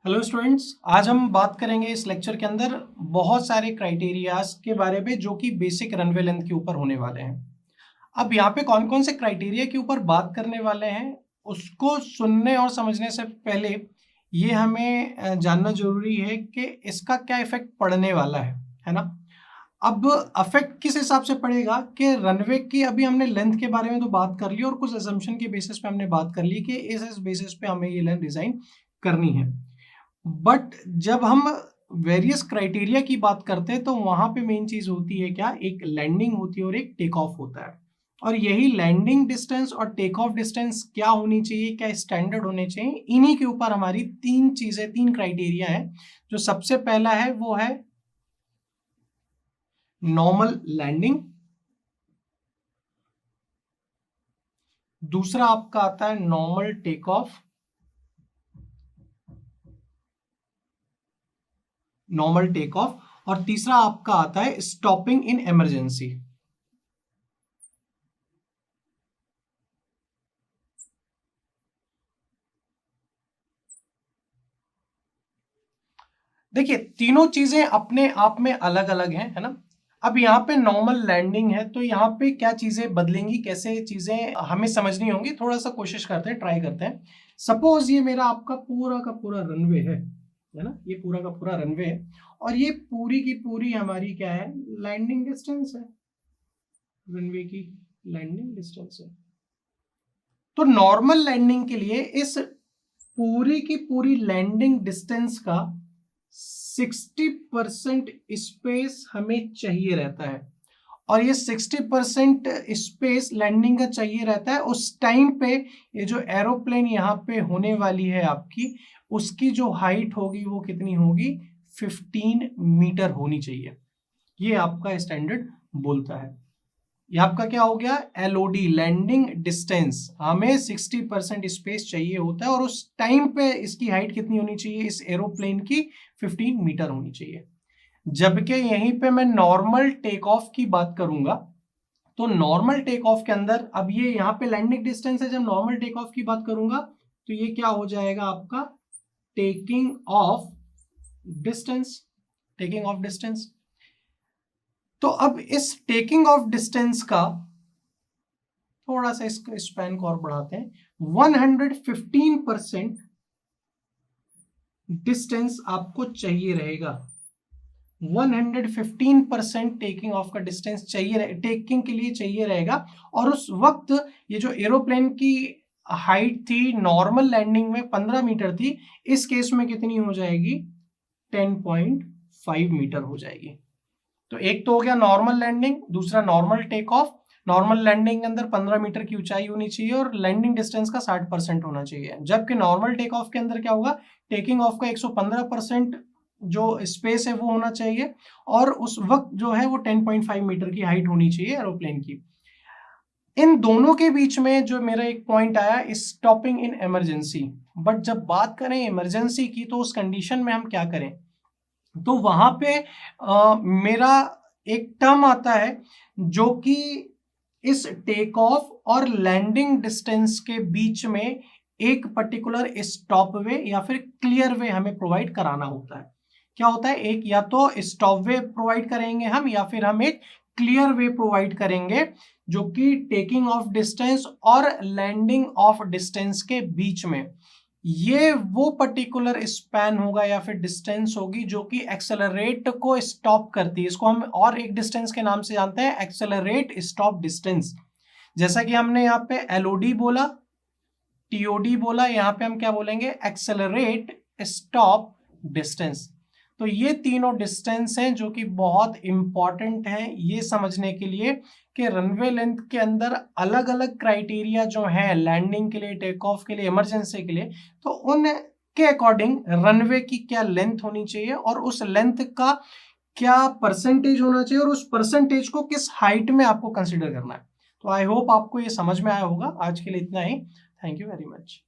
Hello students, आज हम बात करेंगे इस लेक्चर के अंदर बहुत सारे क्राइटेरियाज के बारे में जो कि बेसिक रनवे लेंथ के ऊपर होने वाले हैं। अब यहाँ पे कौन कौन से क्राइटेरिया के ऊपर बात करने वाले हैं उसको सुनने और समझने से पहले ये हमें जानना जरूरी है कि इसका क्या इफेक्ट पड़ने वाला है ना। अब अफेक्ट किस हिसाब से पड़ेगा कि रनवे की अभी हमने लेंथ के बारे में तो बात कर ली और कुछ असम्पशन के बेसिस पे हमने बात कर ली कि इस बेसिस पे हमें ये लेंथ डिजाइन करनी है। बट जब हम वेरियस क्राइटेरिया की बात करते हैं तो वहां पे मेन चीज होती है क्या, एक लैंडिंग होती है और एक टेक ऑफ होता है। और यही लैंडिंग डिस्टेंस और टेक ऑफ डिस्टेंस क्या होनी चाहिए, क्या स्टैंडर्ड होने चाहिए, इन्हीं के ऊपर हमारी तीन क्राइटेरिया है। जो सबसे पहला है वो है नॉर्मल लैंडिंग, दूसरा आपका आता है नॉर्मल टेक ऑफ, और तीसरा आपका आता है स्टॉपिंग इन इमरजेंसी। देखिए तीनों चीजें अपने आप में अलग अलग हैं, है ना। अब यहाँ पे नॉर्मल लैंडिंग है तो यहाँ पे क्या चीजें बदलेंगी, कैसे चीजें हमें समझनी होंगी, थोड़ा सा कोशिश करते हैं, ट्राई करते हैं। सपोज ये मेरा आपका पूरा का पूरा रनवे है ना, ये पूरा का पूरा रनवे है और ये पूरी की पूरी हमारी क्या है, लैंडिंग डिस्टेंस है, रनवे की लैंडिंग डिस्टेंस है। तो नॉर्मल लैंडिंग के लिए इस पूरी की पूरी लैंडिंग डिस्टेंस का 60% स्पेस हमें चाहिए रहता है। और ये 60% स्पेस लैंडिंग का चाहिए रहता है उस टाइम पे ये जो एरोप्लेन यहाँ पे होने वाली है आपकी, उसकी जो हाइट होगी वो कितनी होगी, 15 मीटर होनी चाहिए। ये आपका स्टैंडर्ड बोलता है। ये आपका क्या हो गया, एलओडी लैंडिंग डिस्टेंस, हमें 60% स्पेस चाहिए होता है और उस टाइम पे इसकी हाइट कितनी होनी चाहिए, इस एरोप्लेन की 15 मीटर होनी चाहिए। जबकि यहीं पे मैं नॉर्मल टेक ऑफ की बात करूंगा तो नॉर्मल टेक ऑफ के अंदर, अब ये यहाँ पे लैंडिंग डिस्टेंस है, जब नॉर्मल टेक ऑफ की बात करूंगा तो ये क्या हो जाएगा आपका taking of distance, taking of distance. तो अब इस टेकिंग ऑफ डिस्टेंस का थोड़ा सा इसका स्पैन को और बढ़ाते हैं, 115% डिस्टेंस आपको चाहिए रहेगा। 115% टेकिंग ऑफ का डिस्टेंस चाहिए, टेकिंग के लिए चाहिए रहेगा। और उस वक्त ये जो एरोप्लेन की हाइट थी नॉर्मल लैंडिंग में 15 मीटर थी, इस केस में कितनी हो जाएगी, 10.5 मीटर हो जाएगी। तो एक तो हो गया नॉर्मल लैंडिंग, दूसरा normal take off. Normal landing के अंदर 15 मीटर की ऊंचाई होनी चाहिए और लैंडिंग डिस्टेंस का 60% होना चाहिए। जबकि नॉर्मल टेक ऑफ के अंदर क्या होगा, टेकिंग ऑफ का 115% जो स्पेस है वो होना चाहिए और उस वक्त जो है वो 10.5 मीटर की हाइट होनी चाहिए एरोप्लेन की। इन दोनों के बीच में जो मेरा एक पॉइंट आया, स्टॉपिंग इन इमरजेंसी। बट जब बात करें इमरजेंसी की तो उस कंडीशन में हम क्या करें, तो वहां पे मेरा एक टर्म आता है जो कि इस टेक ऑफ और लैंडिंग डिस्टेंस के बीच में एक पर्टिकुलर स्टॉप वे या फिर क्लियर वे हमें प्रोवाइड कराना होता है। क्या होता है, एक या तो स्टॉप वे प्रोवाइड करेंगे हम या फिर हम एक क्लियर वे प्रोवाइड करेंगे जो कि टेकिंग ऑफ डिस्टेंस और लैंडिंग ऑफ डिस्टेंस के बीच में ये वो पर्टिकुलर स्पैन होगा या फिर डिस्टेंस होगी जो कि एक्सेलरेट को स्टॉप करती है। इसको हम और एक डिस्टेंस के नाम से जानते हैं, एक्सेलरेट स्टॉप डिस्टेंस। जैसा कि हमने यहाँ पे एलओडी बोला, टीओडी बोला, यहाँ पे हम क्या बोलेंगे, एक्सेलरेट स्टॉप डिस्टेंस। तो ये तीनों डिस्टेंस हैं जो कि बहुत इंपॉर्टेंट हैं ये समझने के लिए कि रनवे लेंथ के अंदर अलग अलग क्राइटेरिया जो हैं लैंडिंग के लिए, टेक ऑफ के लिए, इमरजेंसी के लिए, तो उनके अकॉर्डिंग रनवे की क्या लेंथ होनी चाहिए और उस लेंथ का क्या परसेंटेज होना चाहिए और उस परसेंटेज को किस हाइट में आपको कंसिडर करना है। तो आई होप आपको ये समझ में आया होगा। आज के लिए इतना ही। Thank you very much.